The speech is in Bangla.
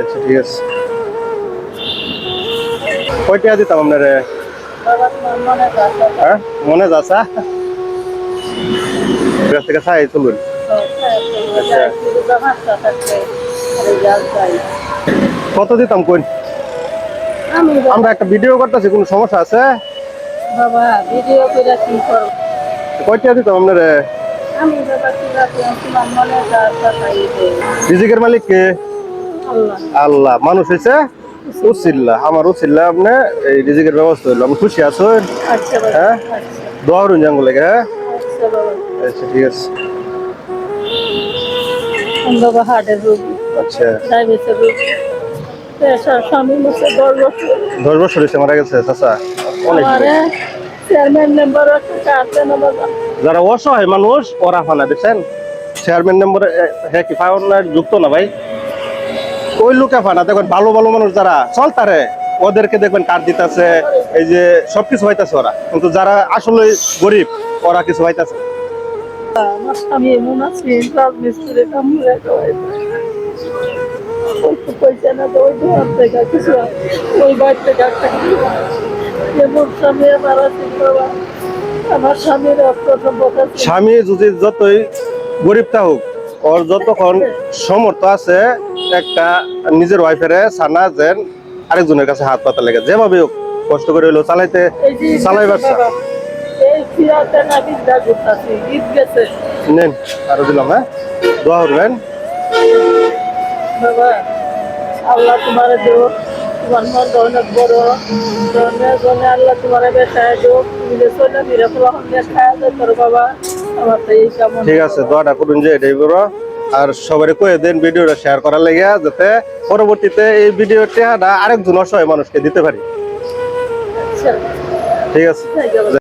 আচ্ছা ঠিক আছে। কয়টা দিতাম আপনারে? হ্যাঁ মনে যাচ্ছে থেকে চাই চলুন। আচ্ছা কত দিতাম কোন? আমরা একটা ভিডিও করতেছি, কোনো সমস্যা আছে? বাবা ভিডিও করে কি করব? কয়টা দিতাম আপনারে? আমি বাবা কি রাখি তোমার মনে রিজিকের মালিক কে? আল্লাহ। আল্লাহ। মানুষ হয়েছে উসিল্লা, আমার উসিল্লা আপনি এই রিজিকের ব্যবস্থা হইলো। আমি খুশি আছেন? আচ্ছা বাবা, হ্যাঁ আচ্ছা দোয়া করুন জাঙ্গু লেগে। হ্যাঁ আচ্ছা বাবা। আচ্ছা ঠিক আছে। আমি বাবা হার্টের রোগী, আচ্ছা ডায়াবেটিসের রোগী। পেশার স্বামী হচ্ছে 10 বছর। 10 বছর হয়েছে মারা গেছে চাচা? অনেক আমারে চেয়ারম্যান মেম্বার একটা কার্ড দেন বাবা। যারা অসহায় মানুষ ওরা ফানা দেখছেন, চেয়ারম্যান নম্বর হ্যাঁ কি ফাউন্ডার যুক্ত না ভাই, ওই লোকে ফানা দেখবেন। ভালো ভালো মানুষ যারা চলতারে ওদেরকে দেখবেন কার্ড দিতেছে, এই যে সবকিছু হইতাছে ওরা, কিন্তু যারা আসলে গরিব ওরা কিছু হইতাছে। আমার স্বামী এমন আছে রাজমিস্ত্রি কাম করে পয়সা না তো ওই দোয়ার থেকে কিছু ওই বাড়ি থেকে একটা এমন স্বামী আমার আছে বাবা। আমার স্বামীর অর্থ সম্পদ আছে। স্বামী যদি যতই গরিবটা হোক, ওর যতক্ষণ সমর্থ আছে একটা নিজের ওয়াইফেরে সানা যেন আরেকজনের কাছে হাত পাতা লেগে যেভাবে হোক কষ্ট করে হইলো চালাইতে চালাইবার। এই ফিরাতে না বিদ্যা করতেছি ঈদ গেছে নেন আরো দিলাম। হ্যাঁ দোয়া করবেন। বাবা। আল্লাহ তোমার দেব, তোমার মন অনেক বড় জনে আল্লাহ তোমার বেসায় দেব। তুমি যে চলে ফিরে ফলাফল খায়া যেত বাবা। আমার তো এই কেমন। ঠিক আছে দোয়াটা করুন যে এটাই করো, আর সবাই কয়ে দেন ভিডিওটা শেয়ার করার লাগিয়া, যাতে পরবর্তীতে এই ভিডিওটা আরেকজন অসহায় মানুষকে দিতে পারি। আচ্ছা ঠিক আছে।